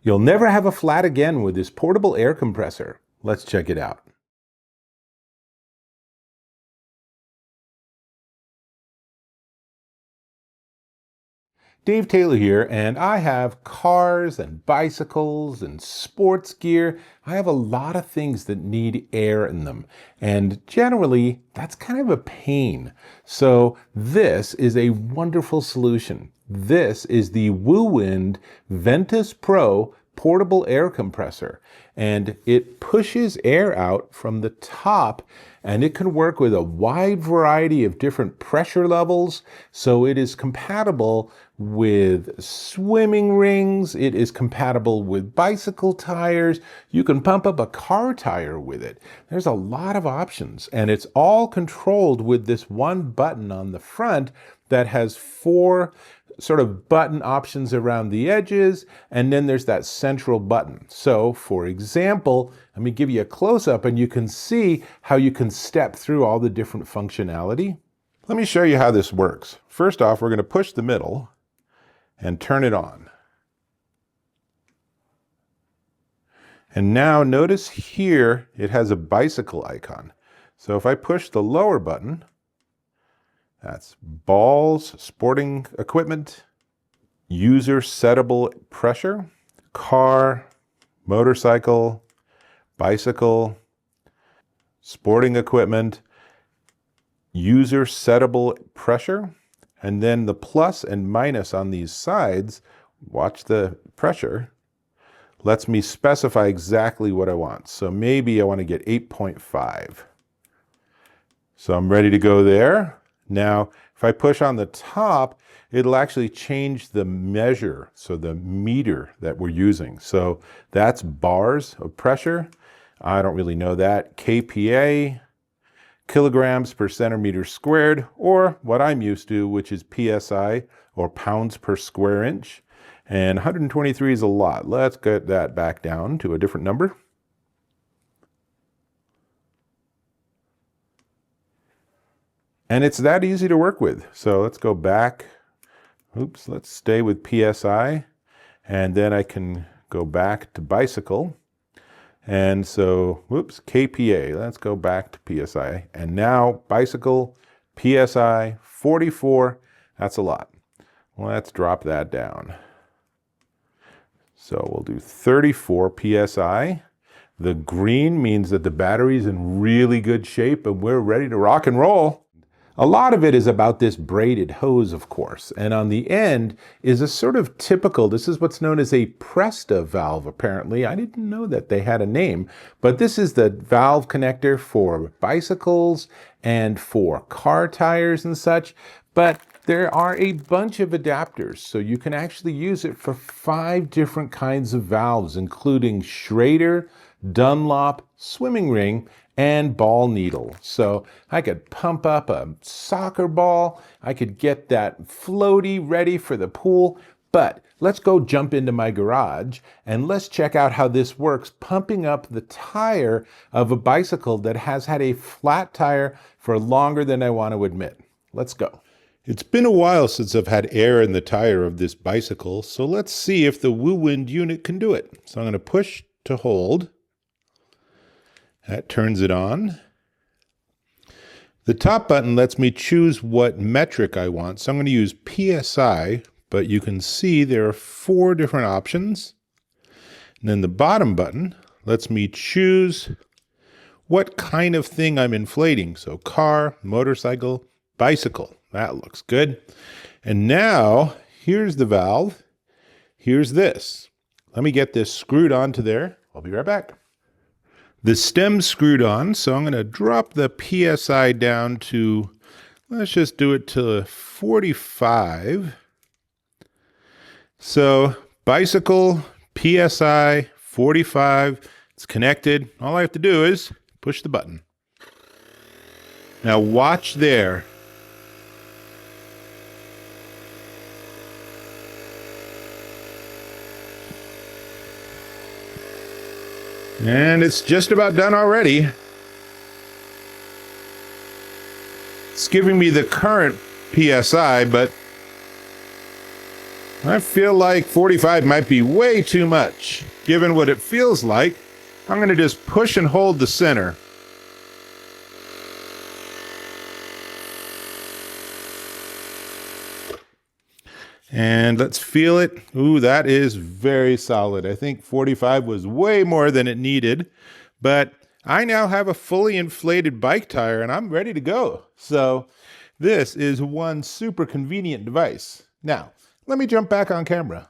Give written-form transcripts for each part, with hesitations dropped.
You'll never have a flat again with this portable air compressor. Let's check it out. Dave Taylor here, and I have cars and bicycles and sports gear. I have a lot of things that need air in them, and generally that's kind of a pain. So this is a wonderful solution. This is the Woowind Ventus Pro portable air compressor, and it pushes air out from the top, and it can work with a wide variety of different pressure levels. So it is compatible with swimming rings, it is compatible with bicycle tires, you can pump up a car tire with it. There's a lot of options, and it's all controlled with this one button on the front that has 4 sort of button options around the edges, and then there's that central button. So for example, let me give you a close-up and you can see how you can step through all the different functionality. Let me show you how this works. First off, we're going to push the middle and turn it on. And now notice here it has a bicycle icon. So if I push the lower button, that's balls, sporting equipment, user settable pressure, car, motorcycle, bicycle, sporting equipment, user settable pressure, and then the plus and minus on these sides, watch the pressure, lets me specify exactly what I want. So maybe I want to get 8.5. So I'm ready to go there. Now, if I push on the top, it'll actually change the measure, so the meter that we're using. So that's bars of pressure. I don't really know that. KPA, kilograms per centimeter squared, or what I'm used to, which is PSI, or pounds per square inch. And 123 is a lot. Let's get that back down to a different number. And it's that easy to work with. So let's go back. Oops, let's stay with PSI. And then I can go back to bicycle. And so, whoops, KPA. Let's go back to PSI. And now bicycle, PSI, 44. That's a lot. Let's drop that down. So we'll do 34 PSI. The green means that the battery's in really good shape and we're ready to rock and roll. A lot of it is about this braided hose, of course, and on the end is a sort of typical, this is what's known as a Presta valve, apparently. I didn't know that they had a name, but this is the valve connector for bicycles and for car tires and such, but there are a bunch of adapters, so you can actually use it for 5 different kinds of valves, including Schrader, Dunlop, swimming ring, and ball needle. So I could pump up a soccer ball, I could get that floaty ready for the pool, but let's go jump into my garage and let's check out how this works pumping up the tire of a bicycle that has had a flat tire for longer than I want to admit. Let's go. It's been a while since I've had air in the tire of this bicycle, so let's see if the Woowind unit can do it. So I'm going to push to hold. That turns it on. The top button lets me choose what metric I want. So I'm going to use PSI, but you can see there are 4 different options. And then the bottom button lets me choose what kind of thing I'm inflating. So car, motorcycle, bicycle. That looks good. And now here's the valve. Here's this. Let me get this screwed onto there. I'll be right back. The stem's screwed on, so I'm going to drop the PSI down to, let's just do it to 45. So bicycle, PSI, 45, it's connected. All I have to do is push the button. Now watch there. And it's just about done already. It's giving me the current PSI, but I feel like 45 might be way too much. Given what it feels like, I'm going to just push and hold the center. And let's feel it. Ooh, that is very solid. I think 45 was way more than it needed, but I now have a fully inflated bike tire and I'm ready to go. So this is one super convenient device. Now, let me jump back on camera.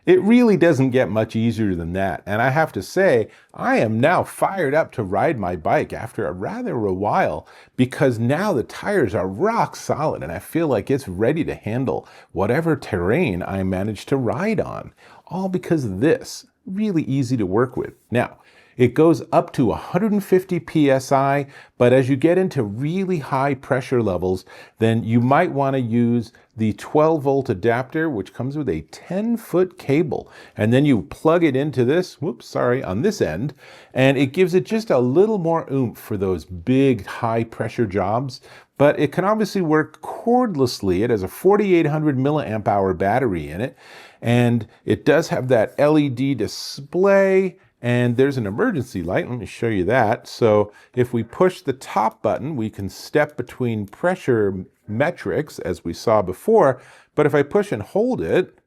It really doesn't get much easier than that. And I have to say, I am now fired up to ride my bike after a while because now the tires are rock solid and I feel like it's ready to handle whatever terrain I manage to ride on. All because of this. Really easy to work with. Now, it goes up to 150 psi, but as you get into really high pressure levels, then you might want to use the 12-volt adapter, which comes with a 10-foot cable. And then you plug it into this, on this end, and it gives it just a little more oomph for those big high pressure jobs. But it can obviously work cordlessly. It has a 4,800 milliamp hour battery in it, and it does have that LED display. And there's an emergency light. Let me show you that. So if we push the top button, we can step between pressure metrics as we saw before. But if I push and hold it,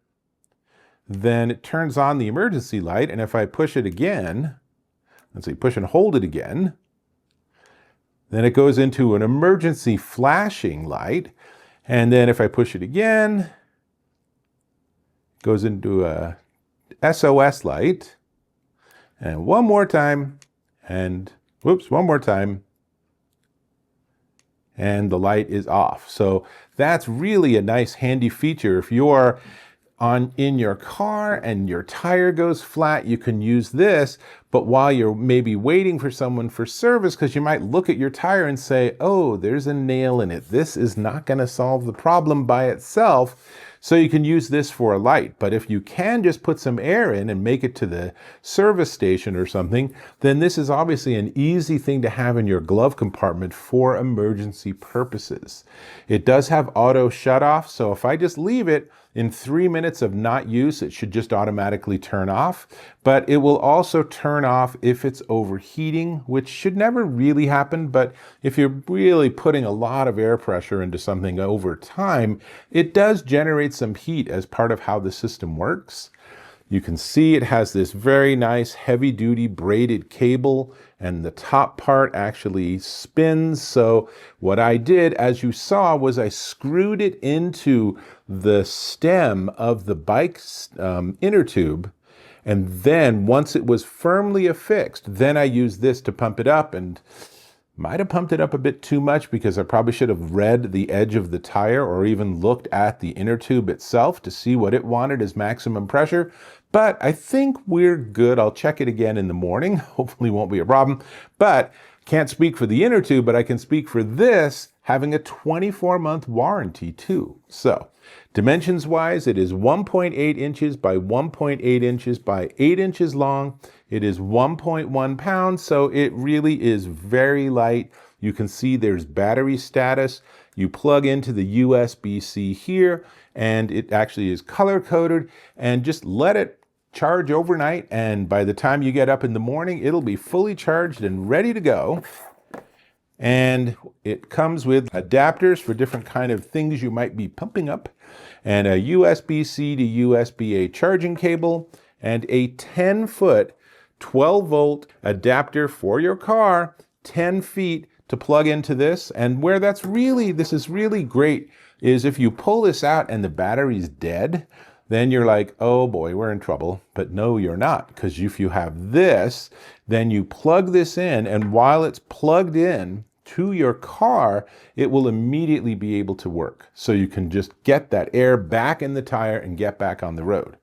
then it turns on the emergency light. And if I push it again, let's see, push and hold it again, then it goes into an emergency flashing light. And then if I push it again, it goes into a SOS light. And one more time, and one more time, and the light is off. So that's really a nice handy feature. If you're in your car and your tire goes flat, you can use this, but while you're maybe waiting for someone for service, because you might look at your tire and say, oh, there's a nail in it. This is not going to solve the problem by itself. So you can use this for a light. But if you can just put some air in and make it to the service station or something, then this is obviously an easy thing to have in your glove compartment for emergency purposes. It does have auto shut off, so if I just leave it in 3 minutes of not use, it should just automatically turn off. But it will also turn off if it's overheating, which should never really happen. But if you're really putting a lot of air pressure into something over time, it does generate some heat as part of how the system works. You can see it has this very nice heavy-duty braided cable, and the top part actually spins. So what I did, as you saw, was I screwed it into the stem of the bike's inner tube. And then once it was firmly affixed, then I used this to pump it up, and might have pumped it up a bit too much because I probably should have read the edge of the tire or even looked at the inner tube itself to see what it wanted as maximum pressure. But I think we're good. I'll check it again in the morning. Hopefully won't be a problem. But can't speak for the inner tube, but I can speak for this having a 24-month warranty too. So dimensions wise, it is 1.8 inches by 1.8 inches by 8 inches long. It is 1.1 pounds, so it really is very light. You can see there's battery status. You plug into the USB-C here, and it actually is color-coded, and just let it charge overnight, and by the time you get up in the morning, it'll be fully charged and ready to go. And it comes with adapters for different kind of things you might be pumping up, and a USB-C to USB-A charging cable, and a 10-foot 12-volt adapter for your car, 10 feet to plug into this. And where this is really great is if you pull this out and the battery's dead, then you're like, oh boy, we're in trouble. But no, you're not, because if you have this, then you plug this in, and while it's plugged in to your car, it will immediately be able to work. So you can just get that air back in the tire and get back on the road.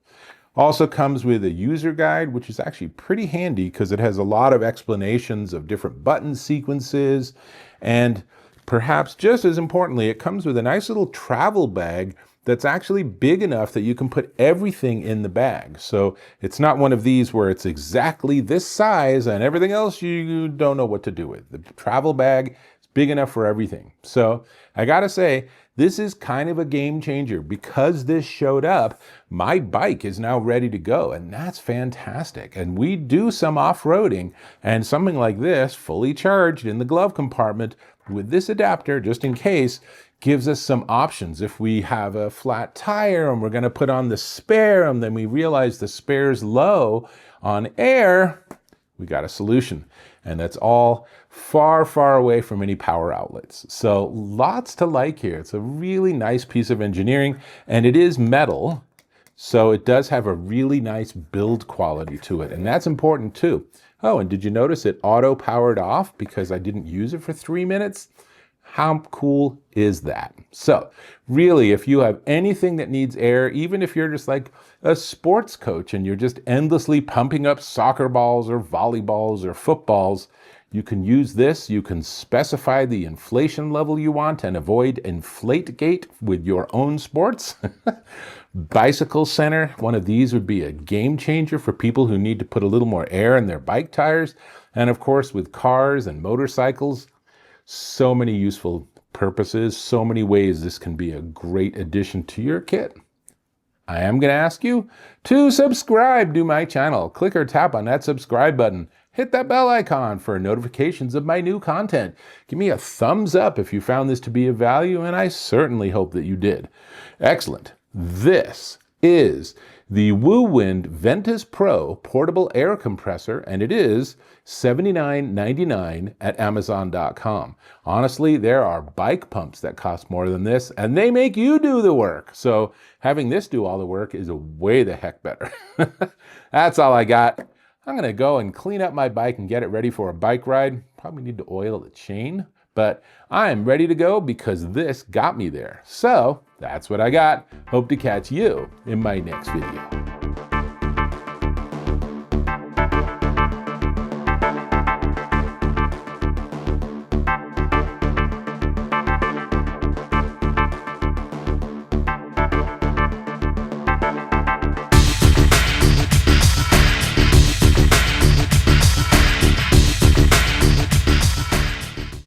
Also comes with a user guide, which is actually pretty handy because it has a lot of explanations of different button sequences. And perhaps just as importantly, it comes with a nice little travel bag that's actually big enough that you can put everything in the bag. So it's not one of these where it's exactly this size and everything else you don't know what to do with. The travel bag is big enough for everything. So I gotta say, this is kind of a game changer. Because this showed up, my bike is now ready to go, and that's fantastic. And we do some off-roading, and something like this, fully charged in the glove compartment with this adapter, just in case, gives us some options. If we have a flat tire and we're gonna put on the spare, and then we realize the spare's low on air, we got a solution. And that's all far, far away from any power outlets. So lots to like here. It's a really nice piece of engineering, and it is metal. So it does have a really nice build quality to it. And that's important too. Oh, and did you notice it auto powered off because I didn't use it for 3 minutes? How cool is that? So really, if you have anything that needs air, even if you're just like a sports coach and you're just endlessly pumping up soccer balls or volleyballs or footballs, you can use this. You can specify the inflation level you want and avoid Inflategate with your own sports. Bicycle center, one of these would be a game changer for people who need to put a little more air in their bike tires. And of course, with cars and motorcycles, so many useful purposes, so many ways this can be a great addition to your kit. I am going to ask you to subscribe to my channel. Click or tap on that subscribe button. Hit that bell icon for notifications of my new content. Give me a thumbs up if you found this to be of value, and I certainly hope that you did. Excellent. This is the Woowind Ventus Pro portable air compressor, and it is $79.99 at Amazon.com. Honestly, there are bike pumps that cost more than this, and they make you do the work. So having this do all the work is way the heck better. That's all I got. I'm going to go and clean up my bike and get it ready for a bike ride. Probably need to oil the chain, but I am ready to go because this got me there. So that's what I got. Hope to catch you in my next video.